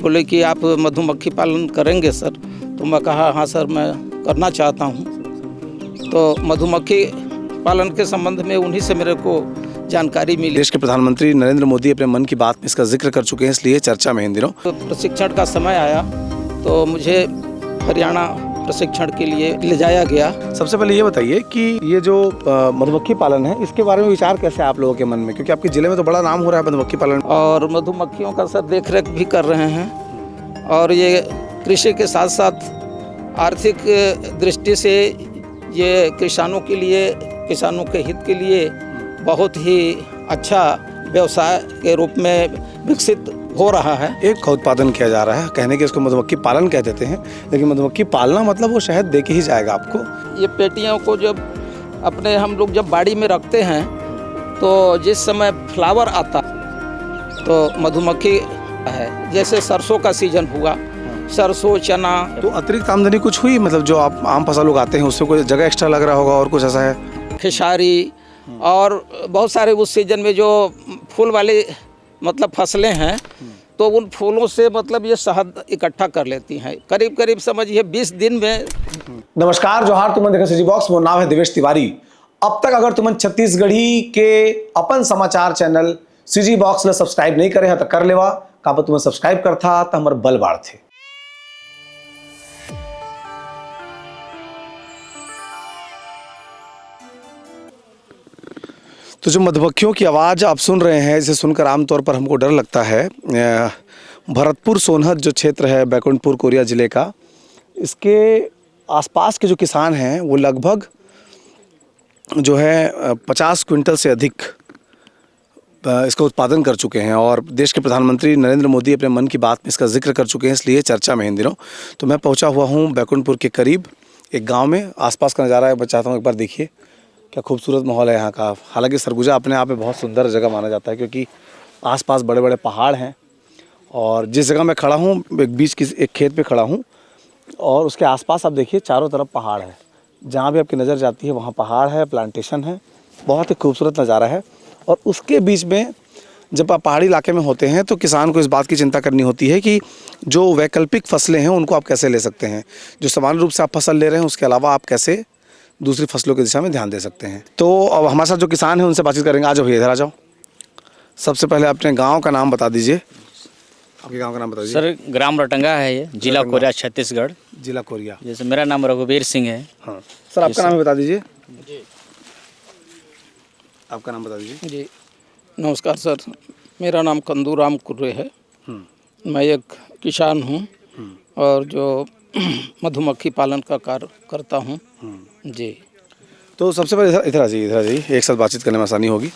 बोले कि आप मधुमक्खी पालन करेंगे सर? तो मैं कहा हाँ सर, मैं करना चाहता हूँ। तो मधुमक्खी पालन के संबंध में उन्हीं से मेरे को जानकारी मिली। देश के प्रधानमंत्री नरेंद्र मोदी अपने मन की बात में इसका जिक्र कर चुके हैं, इसलिए चर्चा में इन दिनों। तो प्रशिक्षण का समय आया तो मुझे हरियाणा प्रशिक्षण के लिए ले जाया गया। सबसे पहले ये बताइए कि ये जो मधुमक्खी पालन है, इसके बारे में विचार कैसे आप लोगों के मन में, क्योंकि आपके जिले में तो बड़ा नाम हो रहा है मधुमक्खी पालन। और मधुमक्खियों का सर देख रेख भी कर रहे हैं, और ये कृषि के साथ साथ आर्थिक दृष्टि से ये किसानों के लिए, किसानों के हित के लिए बहुत ही अच्छा व्यवसाय के रूप में विकसित हो रहा है। एक का उत्पादन किया जा रहा है, कहने के इसको मधुमक्खी पालन कह देते हैं, लेकिन मधुमक्खी पालना मतलब वो शहद दे के ही जाएगा आपको। ये पेटियों को जब अपने हम लोग जब बाड़ी में रखते हैं तो जिस समय फ्लावर आता तो मधुमक्खी है, जैसे सरसों का सीजन हुआ, सरसों चना। तो अतिरिक्त आमदनी कुछ हुई, मतलब जो आप आम फसल उगाते हैं उससे कोई जगह एक्स्ट्रा लग रहा होगा और कुछ ऐसा है? खेसारी और बहुत सारे उस सीजन में जो फूल वाले मतलब फसलें हैं, तो उन फूलों से मतलब ये शहद इकट्ठा कर लेती हैं। करीब करीब समझिए 20 दिन में। नमस्कार, जोहार, तुमन देखा सीजी बॉक्स। मोर नाम है देवेश तिवारी। अब तक अगर तुमन छत्तीसगढ़ी के अपन समाचार चैनल सीजी बॉक्स ला सब्सक्राइब नहीं करे हैं तो कर लेवा। काबर तुम्हें सब्सक्राइब करता तो हमारे बल बाढ़ते। तो जो मधुमक्खियों की आवाज़ आप सुन रहे हैं, इसे सुनकर आमतौर पर हमको डर लगता है। भरतपुर सोनहत जो क्षेत्र है बैकुंठपुर कोरिया ज़िले का, इसके आसपास के जो किसान हैं वो लगभग जो है 50 क्विंटल से अधिक इसका उत्पादन कर चुके हैं, और देश के प्रधानमंत्री नरेंद्र मोदी अपने मन की बात में इसका जिक्र कर चुके हैं, इसलिए चर्चा में इन दिनों। तो मैं पहुंचा हुआ हूं बैकुंठपुर के करीब एक गांव में। आसपास का नज़ारा मैं चाहता हूं एक बार देखिए, क्या खूबसूरत माहौल है यहाँ का। हालांकि सरगुजा अपने आप में बहुत सुंदर जगह माना जाता है, क्योंकि आसपास बड़े बड़े पहाड़ हैं, और जिस जगह मैं खड़ा हूँ एक बीच की एक खेत पे खड़ा हूँ, और उसके आसपास आप देखिए चारों तरफ पहाड़ है। जहाँ भी आपकी नज़र जाती है वहाँ पहाड़ है, प्लांटेशन है, बहुत ही खूबसूरत नज़ारा है। और उसके बीच में जब आप पहाड़ी इलाके में होते हैं तो किसान को इस बात की चिंता करनी होती है कि जो वैकल्पिक फसलें हैं उनको आप कैसे ले सकते हैं। जो सामान्य रूप से आप फसल ले रहे हैं उसके अलावा आप कैसे दूसरी फसलों की दिशा में ध्यान दे सकते हैं। तो अब हमारे साथ जो किसान हैं उनसे बातचीत करेंगे। आ जाओ भैया, इधर आ जाओ। सबसे पहले अपने गांव का नाम बता दीजिए। आपके गांव का नाम बता दीजिए। सर ग्राम रटंगा है, ये जिला कोरिया छत्तीसगढ़। जिला कोरिया। जैसे मेरा नाम रघुवीर सिंह है। हाँ सर, आपका नाम बता दीजिए। आपका नाम बता दीजिए। जी नमस्कार सर, मेरा नाम कंदूराम कुर्रे है। मैं एक किसान हूँ और जो मधुमक्खी पालन का कार्य करता हूँ। जी तो सबसे पहले इधर आ जाइए, एक साथ बातचीत करने में आसानी होगी।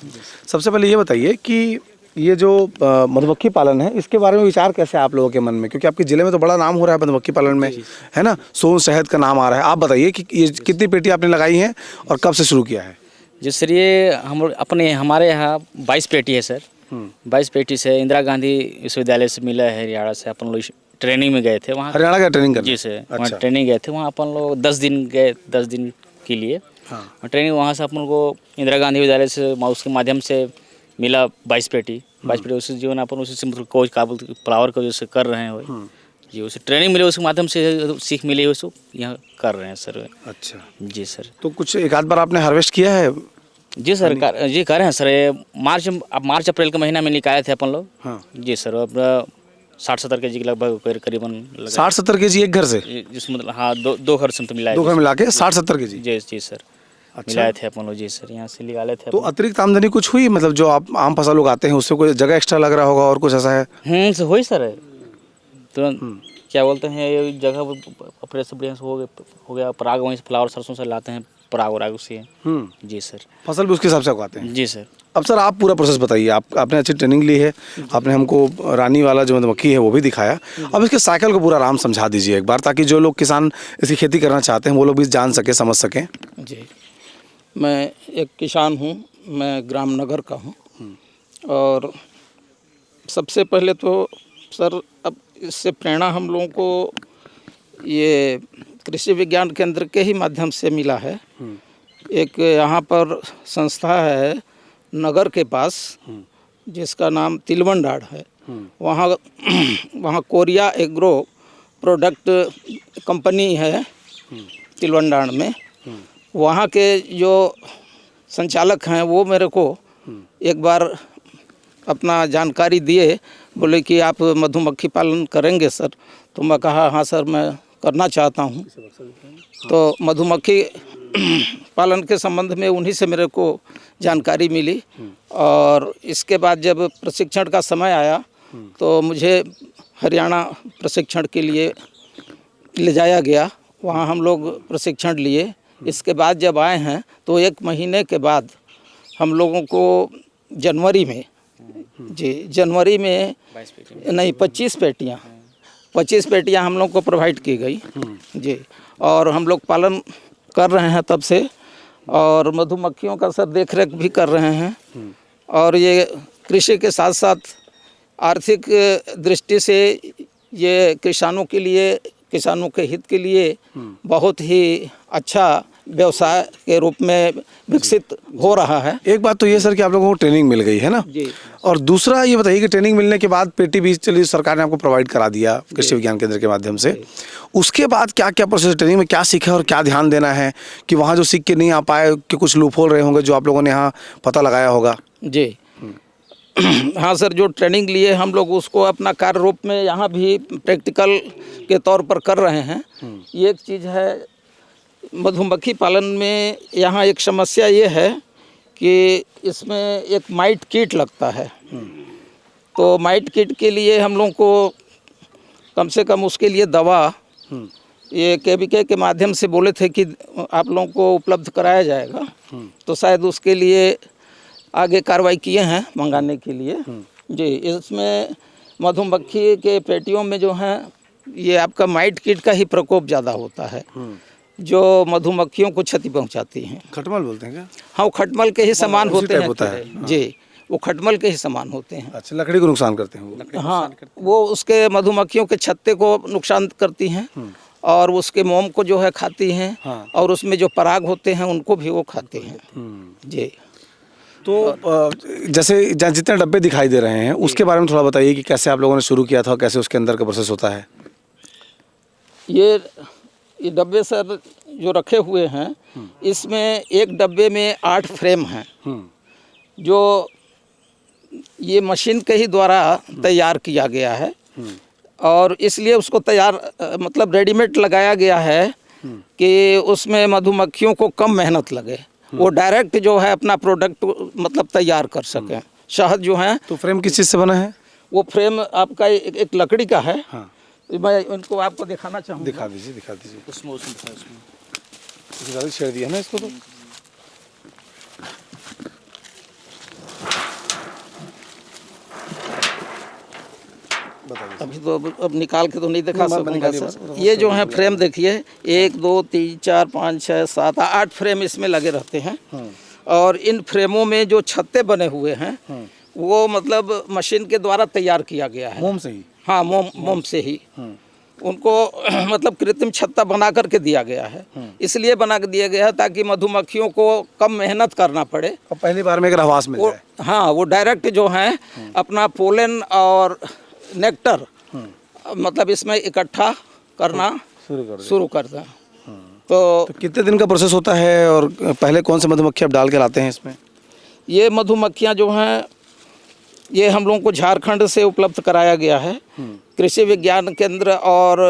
सबसे पहले ये बताइए कि ये जो मधुमक्खी पालन है, इसके बारे में विचार कैसे आप लोगों के मन में, क्योंकि आपके ज़िले में तो बड़ा नाम हो रहा है मधुमक्खी पालन में, है ना? सोन शहद का नाम आ रहा है। आप बताइए कि ये कितनी पेटी आपने लगाई हैं और कब से शुरू किया है? जी सर, ये हमारे यहाँ 22 पेटी है सर। 22 पेटी से इंदिरा गांधी विश्वविद्यालय से मिला है, हरियाणा से। अपन लोग ट्रेनिंग में गए थे वहाँ। हरियाणा का ट्रेनिंग कर? जी सर, वहाँ ट्रेनिंग गए थे। वहाँ अपन लोग 10 दिन गए, 10 दिन के लिए। हाँ। ट्रेनिंग वहाँ से अपन को इंदिरा गांधी विद्यालय से उसके माध्यम से मिला 22 पेटी। 22 पेटी उसी जीवन अपन उसी से मतलब कोच काबुल फ्लावर का जैसे कर रहे हैं वो जी, उसे ट्रेनिंग मिले, उसके माध्यम से सीख मिली, उसको यहाँ कर रहे हैं सर। अच्छा जी सर। तो कुछ एक आध बार आपने हार्वेस्ट किया है? जी सर, जी कर रहे हैं सर। मार्च अप्रैल के महीना में निकाले थे अपन लोग। हाँ जी सर। अब 60-70 केजी के लगभग करीबन 60-70 केजी एक घर से? जिस मतलब हाँ, दो घर से तो मिला है। 2 घर मिला के 60-70 केजी? जी सर। अच्छा। मिलाए थे अपन लोग। जी सर, यहाँ से निकाले थे। तो अतिरिक्त आमदनी कुछ हुई, मतलब जो आप आम फसल उगाते हैं उससे कोई जगह एक्स्ट्रा लग रहा होगा और कुछ ऐसा है? सर हुई सर। तो क्या बोलते हैं, ये जगह अपने से बढ़िया हो गया। पराग वहीं से फ्लावर सरसों से लाते हैं, पराग वराग उसी। जी सर। फसल भी उसके हिसाब से उगाते हैं? जी सर। अब सर आप पूरा प्रोसेस बताइए। आपने अच्छी ट्रेनिंग ली है, आपने हमको रानी वाला जो मधुमक्खी है वो भी दिखाया। अब इसके साइकिल को पूरा आराम समझा दीजिए एक बार, ताकि जो लोग किसान इसकी खेती करना चाहते हैं वो लोग भी जान सके, समझ सकें। जी, मैं एक किसान हूँ, मैं ग्राम नगर का हूँ। और सबसे पहले तो सर, अब इससे प्रेरणा हम लोगों को ये कृषि विज्ञान केंद्र के ही माध्यम से मिला है। एक यहाँ पर संस्था है नगर के पास, जिसका नाम तिलवंडाड़ है। वहाँ वहाँ कोरिया एग्रो प्रोडक्ट कंपनी है तिलवंडाण में। वहाँ के जो संचालक हैं वो मेरे को एक बार अपना जानकारी दिए, बोले कि आप मधुमक्खी पालन करेंगे सर? तो मैं कहा हाँ सर, मैं करना चाहता हूँ। तो मधुमक्खी पालन के संबंध में उन्हीं से मेरे को जानकारी मिली, और इसके बाद जब प्रशिक्षण का समय आया तो मुझे हरियाणा प्रशिक्षण के लिए ले जाया गया। वहाँ हम लोग प्रशिक्षण लिए। इसके बाद जब आए हैं तो 1 महीने के बाद हम लोगों को जनवरी में 25 पेटियाँ हम लोग को प्रोवाइड की गई जी। और हम लोग पालन कर रहे हैं तब से, और मधुमक्खियों का सर देख रेख भी कर रहे हैं। और ये कृषि के साथ साथ आर्थिक दृष्टि से ये किसानों के हित के लिए बहुत ही अच्छा व्यवसाय के रूप में विकसित हो रहा है। एक बात तो ये सर कि आप लोगों को ट्रेनिंग मिल गई है ना जी। और दूसरा ये बताइए कि ट्रेनिंग मिलने के बाद पेटी भी चलिए सरकार ने आपको प्रोवाइड करा दिया कृषि विज्ञान केंद्र के माध्यम से, उसके बाद क्या क्या प्रोसेस, ट्रेनिंग में क्या सीखा और क्या ध्यान देना है कि वहाँ जो सीख के नहीं आ पाए कि कुछ लूपहोल रहे होंगे जो आप लोगों ने यहाँ पता लगाया होगा? जी हाँ सर, जो ट्रेनिंग लिए हम लोग उसको अपना कार्य रूप में यहाँ भी प्रैक्टिकल के तौर पर कर रहे हैं। ये एक चीज़ है मधुमक्खी पालन में, यहाँ एक समस्या ये है कि इसमें एक माइट कीट लगता है। तो माइट कीट के लिए हम लोग को कम से कम उसके लिए दवा ये केवीके के माध्यम से बोले थे कि आप लोगों को उपलब्ध कराया जाएगा। तो शायद उसके लिए आगे कार्रवाई किए हैं मंगाने के लिए जी। इसमें मधुमक्खी के पेटियों में जो है ये आपका माइट कीट का ही प्रकोप ज़्यादा होता है जो मधुमक्खियों को क्षति पहुंचाती हैं। खटमल बोलते हैं क्या? हाँ, वो खटमल के ही समान होते हैं होता है। जी, वो खटमल के ही समान होते हैं। अच्छा, लकड़ी को नुकसान करते हैं वो? हाँ, वो उसके मधुमक्खियों के छत्ते को नुकसान करती हैं और उसके मोम को जो है खाती हैं। हाँ। और उसमें जो पराग होते हैं उनको भी वो खाते हैं जी। तो जैसे जितने डब्बे दिखाई दे रहे हैं उसके बारे में थोड़ा बताइए कि कैसे आप लोगों ने शुरू किया था, कैसे उसके अंदर का प्रोसेस होता है? ये डब्बे सर जो रखे हुए हैं इसमें एक डब्बे में 8 फ्रेम हैं जो ये मशीन के ही द्वारा तैयार किया गया है। और इसलिए उसको तैयार मतलब रेडीमेड लगाया गया है कि उसमें मधुमक्खियों को कम मेहनत लगे, वो डायरेक्ट जो है अपना प्रोडक्ट मतलब तैयार कर सकें। शहद जो है। तो फ्रेम किस चीज़ से बना है? वो फ्रेम आपका एक लकड़ी का है। हाँ। मैं उनको आपको दिखाना चाहूँगा। दिखा दीजिए। उसमें छेड़ दिया है ना इसको तो। अभी तो अब निकाल के तो नहीं दिखा सकूँगा सर। ये जो है फ्रेम देखिए 1 2 3 4 5 6 7 8 फ्रेम इसमें लगे रहते हैं। और इन फ्रेमों में जो छत्ते बने हुए हैं वो मतलब मशीन के द्वारा तैयार किया गया है। मोम से ही? हाँ, मोम से ही उनको मतलब कृत्रिम छत्ता बना करके दिया गया है। इसलिए बना के दिया गया है ताकि मधुमक्खियों को कम मेहनत करना पड़े और पहली बार में एक रहवास मिल जाए। हाँ, वो डायरेक्ट जो है अपना पोलन और नेक्टर मतलब इसमें इकट्ठा करना शुरू कर दें। तो कितने दिन का प्रोसेस होता है और पहले कौन से मधुमक्खी आप डाल के लाते हैं इसमें? ये मधुमक्खियाँ जो हैं ये हम लोगों को झारखंड से उपलब्ध कराया गया है कृषि विज्ञान केंद्र और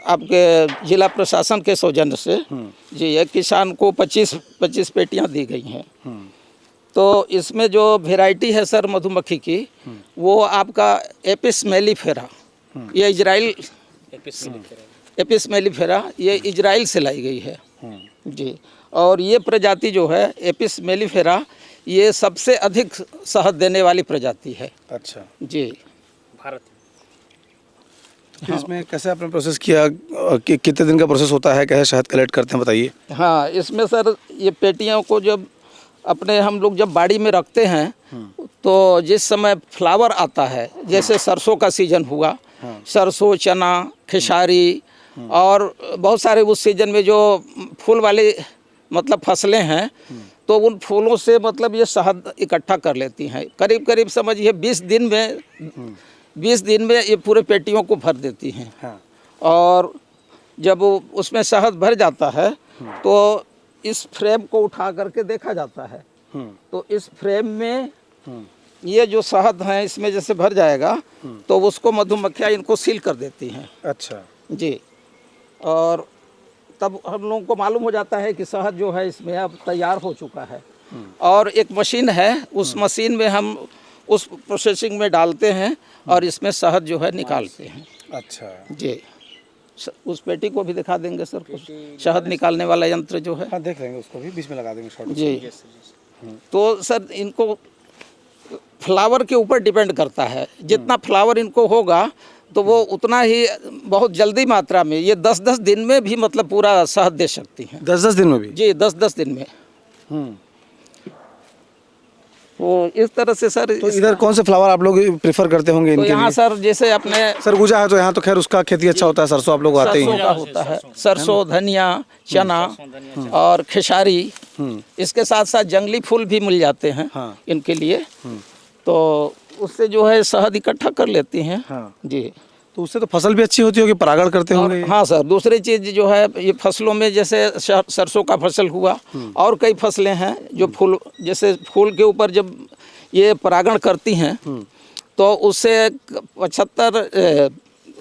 आपके जिला प्रशासन के सौजन्य से जी। एक किसान को 25 पेटियां दी गई हैं। तो इसमें जो वैरायटी है सर मधुमक्खी की वो आपका एपिस मेलिफेरा, ये इजराइल एपिस मेलिफेरा ये इजराइल से लाई गई है जी। और ये प्रजाति जो है एपिस मेलिफेरा ये सबसे अधिक शहद देने वाली प्रजाति है। अच्छा जी। भारत तो इसमें कैसे आपने प्रोसेस किया कि कितने दिन का प्रोसेस होता है, कैसे शहद कलेक्ट करते हैं बताइए? हाँ, इसमें सर ये पेटियों को जब अपने हम लोग जब बाड़ी में रखते हैं तो जिस समय फ्लावर आता है जैसे सरसों का सीजन हुआ, सरसों, चना, खेसारी और बहुत सारे उस सीजन में जो फूल वाली मतलब फसलें हैं तो उन फूलों से मतलब ये शहद इकट्ठा कर लेती हैं। करीब समझिए 20 दिन में 20 दिन में ये पूरे पेटियों को भर देती हैं। हाँ। और जब वो उसमें शहद भर जाता है तो इस फ्रेम को उठा करके देखा जाता है। तो इस फ्रेम में ये जो शहद है इसमें जैसे भर जाएगा तो उसको मधुमक्खियाँ इनको सील कर देती हैं। अच्छा जी, और तब हम लोगों को मालूम हो जाता है कि शहद जो है इसमें अब तैयार हो चुका है। और एक मशीन है, उस मशीन में हम उस प्रोसेसिंग में डालते हैं और इसमें शहद जो है निकालते हैं। अच्छा जी, उस पेटी को भी दिखा देंगे सर, शहद निकालने वाला यंत्र जो है। हाँ, देख लेंगे, उसको भी बीच में लगा देंगे शॉर्ट। जी, तो सर इनको फ्लावर के ऊपर डिपेंड करता है। जितना फ्लावर इनको होगा तो वो उतना ही बहुत जल्दी मात्रा में, ये 10-10 दिन में भी मतलब पूरा शहद दे सकती हैं। 10-10 दिन में भी? जी, 10-10 दिन में। तो इस तरह से सर। तो इधर कौन से फ्लावर आप लोग प्रेफर करते होंगे तो इनके यहाँ लिए? सर जैसे अपने सरगुजा है तो यहाँ तो खैर उसका खेती अच्छा होता है, सरसों आप लोग आते ही सरसों हैं। का होता है, सरसों, धनिया, चना और खेसारी। इसके साथ साथ जंगली फूल भी मिल जाते हैं हाँ। इनके लिए। तो उससे जो है शहद इकट्ठा कर लेती हैं। हाँ। जी, तो उससे तो फसल भी अच्छी होती होगी, परागण करते होंगे ये? हाँ सर, दूसरी चीज़ जो है ये फसलों में जैसे सरसों का फसल हुआ और कई फसलें हैं जो फूल, जैसे फूल के ऊपर जब ये परागण करती हैं तो उससे 75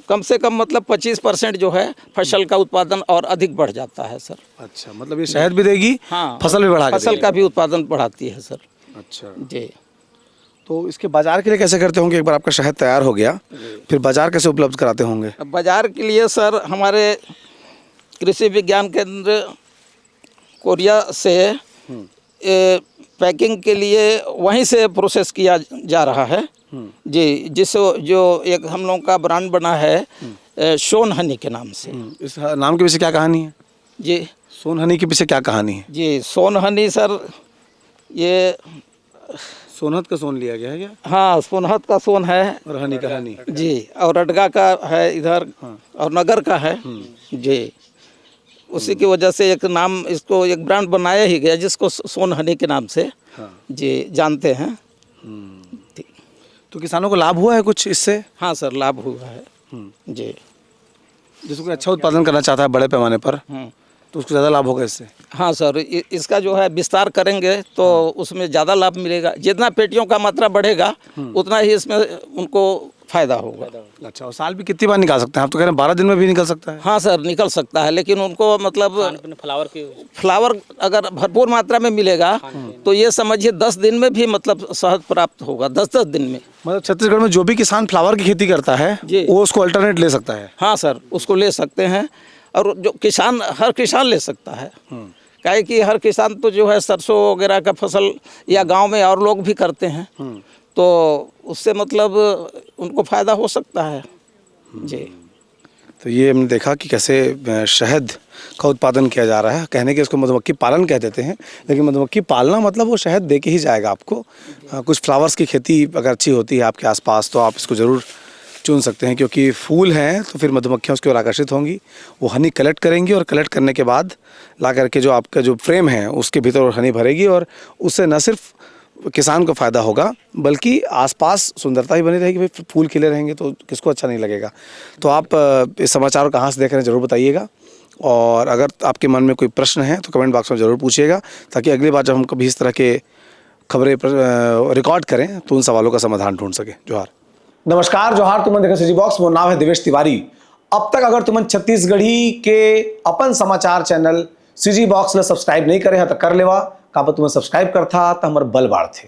कम से कम मतलब 25% जो है फसल का उत्पादन और अधिक बढ़ जाता है सर। अच्छा, मतलब ये शहद भी देगी, हाँ, फसल भी बढ़ा के फसल देगी। का भी उत्पादन बढ़ाती है सर। अच्छा, जी, तो इसके बाजार के लिए कैसे करते होंगे? एक बार आपका शहद तैयार हो गया फिर बाजार कैसे उपलब्ध कराते होंगे? अब बाजार के लिए सर हमारे कृषि विज्ञान केंद्र कोरिया से पैकिंग के लिए वहीं से प्रोसेस किया जा रहा है। जी, जो एक हम लोगों का ब्रांड बना है सोन हनी के नाम से। इस नाम के पीछे क्या कहानी है? जी, सोन हनी के पीछे क्या कहानी है? जी, सोन हनी सर, ये सोनहत का सोन लिया गया है क्या? हाँ, सोनहत का सोन है और हनी का हनी। जी, और अडगा का है इधर और नगर का है। जी, उसी की वजह से एक नाम, इसको एक ब्रांड बनाया ही गया जिसको सोन हनी के नाम से जी जानते हैं। तो किसानों को लाभ हुआ है कुछ इससे? हाँ सर, लाभ हुआ है। जी, जिसको कोई अच्छा उत्पादन करना चाहता है बड़े पैमाने पर तो उसको ज़्यादा लाभ होगा इससे? हाँ सर, इसका जो है विस्तार करेंगे तो उसमें ज़्यादा लाभ मिलेगा। जितना पेटियों का मात्रा बढ़ेगा उतना ही इसमें उनको फ़ायदा होगा। अच्छा, और साल भी कितनी बार निकाल सकते हैं? आप तो कह रहे हैं 12 दिन में भी निकल सकता है। हाँ सर, निकल सकता है, लेकिन उनको मतलब फ्लावर अगर भरपूर मात्रा में मिलेगा तो ये समझिए 10 दिन में भी मतलब शहद प्राप्त होगा, 10-10 दिन में। मतलब छत्तीसगढ़ में जो भी किसान फ्लावर की खेती करता है जी, वो उसको अल्टरनेट ले सकता है? हाँ सर, उसको ले सकते हैं। और जो किसान, हर किसान ले सकता है। काहे कि हर किसान तो जो है सरसों वगैरह का फसल या गांव में और लोग भी करते हैं तो उससे मतलब उनको फ़ायदा हो सकता है। जी, तो ये हमने देखा कि कैसे शहद का उत्पादन किया जा रहा है। कहने के इसको मधुमक्खी पालन कह देते हैं, लेकिन मधुमक्खी पालना मतलब वो शहद दे के ही जाएगा आपको। कुछ फ्लावर्स की खेती अगर अच्छी होती है आपके आसपास तो आप इसको ज़रूर चुन सकते हैं, क्योंकि फूल हैं तो फिर मधुमक्खियाँ उसकी ओर आकर्षित होंगी, वो हनी कलेक्ट करेंगी और कलेक्ट करने के बाद ला करके जो आपका जो फ्रेम है उसके भीतर हनी भरेगी और उससे न सिर्फ किसान को फ़ायदा होगा बल्कि आसपास सुंदरता ही बनी रहेगी। भाई फूल खिले रहेंगे तो किसको अच्छा नहीं लगेगा। तो आप इस समाचार को कहाँ से देख रहे हैं ज़रूर बताइएगा, और अगर आपके मन में कोई प्रश्न है तो कमेंट बॉक्स में ज़रूर पूछिएगा, ताकि अगली बार जब हम कभी इस तरह के खबरें रिकॉर्ड करें तो उन सवालों का समाधान ढूंढ सकें। जोहार। नमस्कार, जोहार। तुमने देखा सीजी बॉक्स, मोर नाम है देवेश तिवारी। अब तक अगर तुमन छत्तीसगढ़ी के अपन समाचार चैनल सीजी बॉक्स ला सब्सक्राइब नहीं करे हैं तो कर लेवा, का तुम्हें सब्सक्राइब करता तो हमारे बल बाढ़ थे।